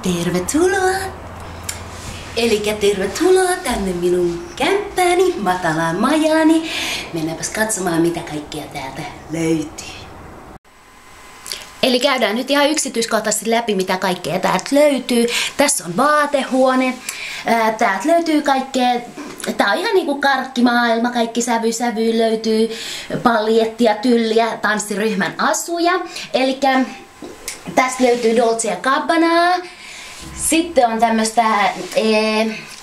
Tervetuloa! Elikkä tervetuloa tänne minun kämppääni, matalaan majaani. Mennäänpäs katsomaan mitä kaikkea täältä löytyy. Eli käydään nyt ihan yksityiskohtaisesti läpi mitä kaikkea täältä löytyy. Tässä on vaatehuone. Täältä löytyy kaikkea. Tää on ihan niinku karkkimaailma. Kaikki sävy löytyy. Paljettia, tylliä, tanssiryhmän asuja. Elikkä tästä löytyy Dolce & Gabbanaa. Sitten on tämmöstä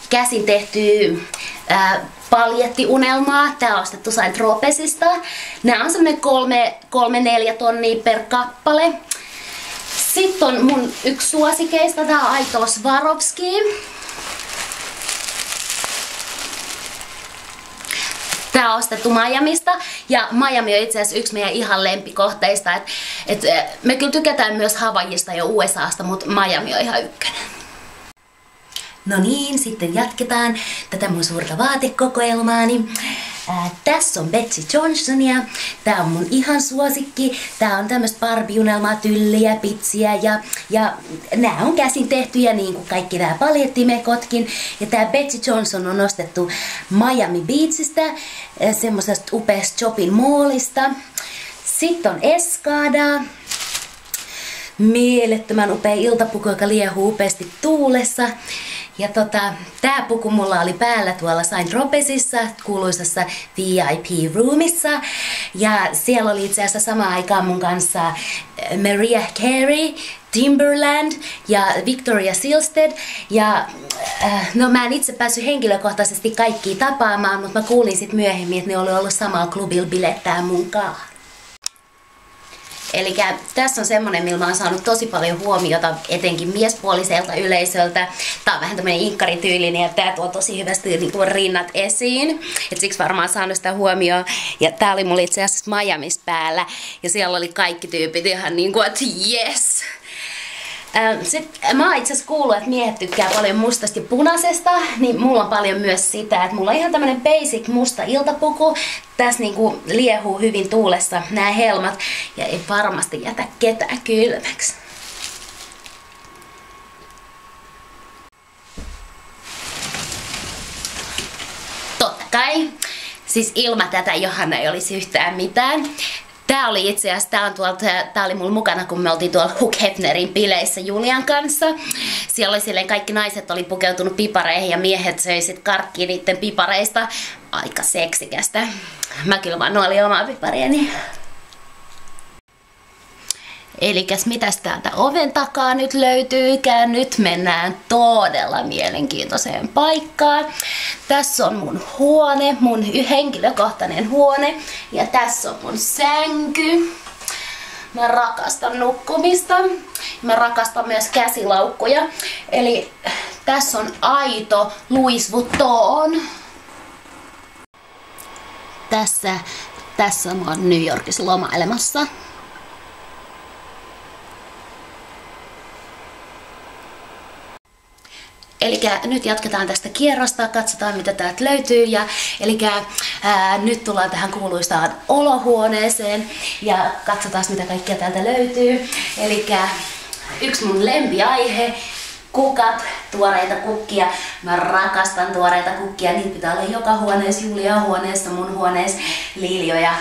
käsin tehtyä paljettiunelmaa. Tää on ostettu Saint Tropezista. Nää on semmonen 3-4 tonnia per kappale. Sitten on mun yksi suosikeista. Tää on Aito Swarovski. Tää on ostettu Miamista. Ja Miami on itse asiassa yksi meidän ihan lempikohteista. Me kyllä tykätään myös Havaijista ja USAsta, mutta Miami on ihan ykkönen. No niin, sitten jatketaan tätä mun suurta vaatekokoelmaani. Tässä on Betsey Johnsonia. Tää on mun ihan suosikki. Tää on tämmöstä Barbie-unelmaa, tylliä, pitsiä ja nää on käsin tehtyjä niin kuin kaikki nää paljettimekotkin. Ja tää Betsey Johnson on ostettu Miami Beachistä, semmosesta upeasta shopping mallista. Sitten on Escada. Mielettömän upea iltapuku, joka liehuu upeasti tuulessa. Ja tää puku mulla oli päällä tuolla Saint Tropezissa, kuuluisassa VIP-roomissa. Ja siellä oli itse asiassa samaan aikaan mun kanssa Mariah Carey, Timberland ja Victoria Silvstedt. Ja no mä en itse päässyt henkilökohtaisesti kaikkia tapaamaan, mutta mä kuulin sit myöhemmin, että ne oli ollut samalla klubilla bilettää munkaan. Eli tässä on semmonen, millä mä oon saanut tosi paljon huomiota, etenkin miespuoliselta yleisöltä. Tää on vähän tämmönen inkkarityylinen ja tää tuo tosi hyvästi niinku rinnat esiin. Et siksi varmaan saanut sitä huomioon. Ja tää oli mulla itse asiassa Miamis päällä. Ja siellä oli kaikki tyypit ihan niinku, että yes! Mä oon itse asiassa kuullut, että miehet tykkää paljon mustasta ja punaisesta, niin mulla on paljon myös sitä, että mulla on ihan tämmönen basic musta iltapuku. Tässä niinku liehuu hyvin tuulessa nämä helmat ja ei varmasti jätä ketään kylmäksi. Totta kai, siis ilman tätä Johanna ei olisi yhtään mitään. Tää oli itse asiassa, tää oli mulla mukana, kun me oltiin tuolla Hugh Hefnerin bileissä Julian kanssa. Siellä oli silleen, kaikki naiset oli pukeutunut pipareihin ja miehet söi sit karkkia niitten pipareista. Aika seksikästä. Mä kyllä vaan nuolin omaa piparieni. Elikäs mitäs täältä oven takaa nyt löytyykään? Nyt mennään todella mielenkiintoiseen paikkaan. Tässä on mun huone, mun henkilökohtainen huone. Ja tässä on mun sänky. Mä rakastan nukkumista. Mä rakastan myös käsilaukkuja. Eli tässä on aito Louis Vuitton. Tässä mä oon New Yorkissa lomailemassa. Elikkä nyt jatketaan tästä kierrosta, katsotaan mitä täältä löytyy. Nyt tullaan tähän kuuluisaan olohuoneeseen ja katsotaan mitä kaikkea täältä löytyy. Elikkä yksi mun lempiaihe, kukat, tuoreita kukkia. Mä rakastan tuoreita kukkia, niitä pitää olla joka huoneessa, Julia huoneessa, mun huoneessa, Liljoja.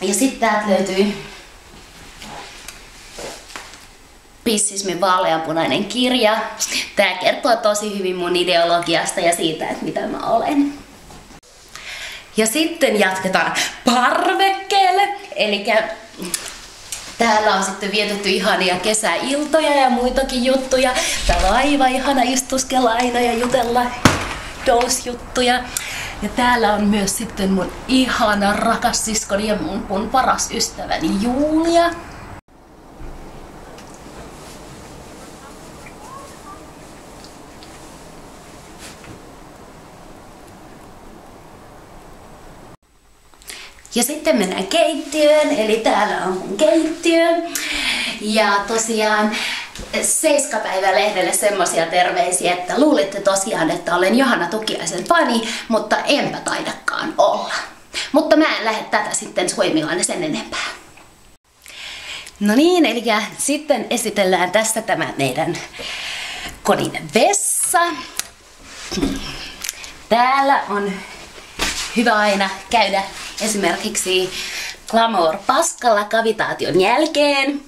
Ja sitten täältä löytyy Pissismin vaaleanpunainen kirja. Tää kertoo tosi hyvin mun ideologiasta ja siitä, että mitä mä olen. Ja sitten jatketaan parvekkeelle. Elikkä täällä on sitten vietetty ihania kesäiltoja ja muitakin juttuja. Täällä on aivan ihana istuskella aina ja jutella dolls-juttuja. Ja täällä on myös sitten mun ihana rakas siskoni ja mun paras ystäväni Julia. Ja sitten mennään keittiöön, eli täällä on mun keittiö. Ja tosiaan Seiskapäivä-lehdelle semmosia terveisiä, että luulitte tosiaan, että olen Johanna Tukiaisen fani, mutta enpä taidakaan olla. Mutta mä en lähde tätä sitten suimimaan sen enempää. No niin, eli sitten esitellään tästä tämä meidän kodin vessa. Täällä on hyvä aina käydä esimerkiksi Glamour paskalla kavitaation jälkeen.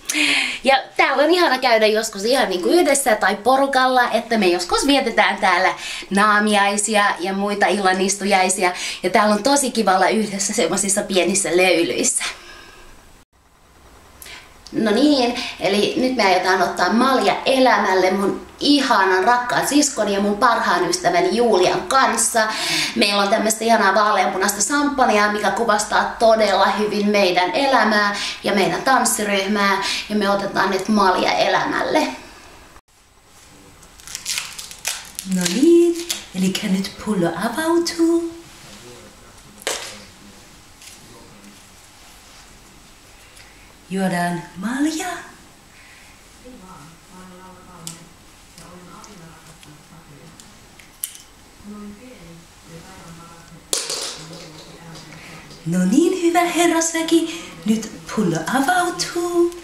Ja täällä on ihana käydä joskus ihan niin kuin yhdessä tai porukalla, että me joskus vietetään täällä naamiaisia ja muita illanistujaisia. Ja täällä on tosi kiva olla yhdessä semmoisissa pienissä löylyissä. No niin, eli nyt me aiotaan ottaa malja elämälle mun ihanan rakkaan siskoni ja mun parhaan ystäväni Julian kanssa. Meillä on tämmöistä ihanaa vaaleanpunaista samppania, mikä kuvastaa todella hyvin meidän elämää ja meidän tanssiryhmää. Ja me otetaan nyt malja elämälle. No niin, eli nyt pullo avautuu. Juodaan malja. No niin, hyvä herrasväki. Nyt pullo avautuu.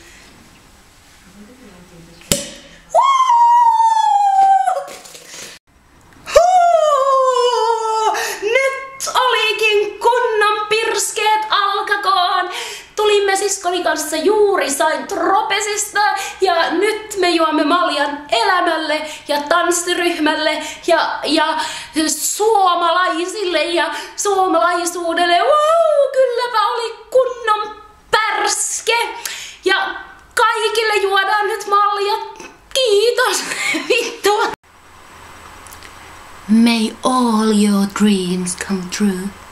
Nyt olikin kunnon pirskeet alkakoon. Tulimme siskoni kanssa juuri Saint Tropezista ja nyt me juomme maljan elämälle ja tanssiryhmälle ja suomalaisille ja suomalaisuudelle. Wow, kylläpä oli kunnon pärske. Ja kaikille juodaan nyt maljat. Kiitos. Vittu. May all your dreams come true.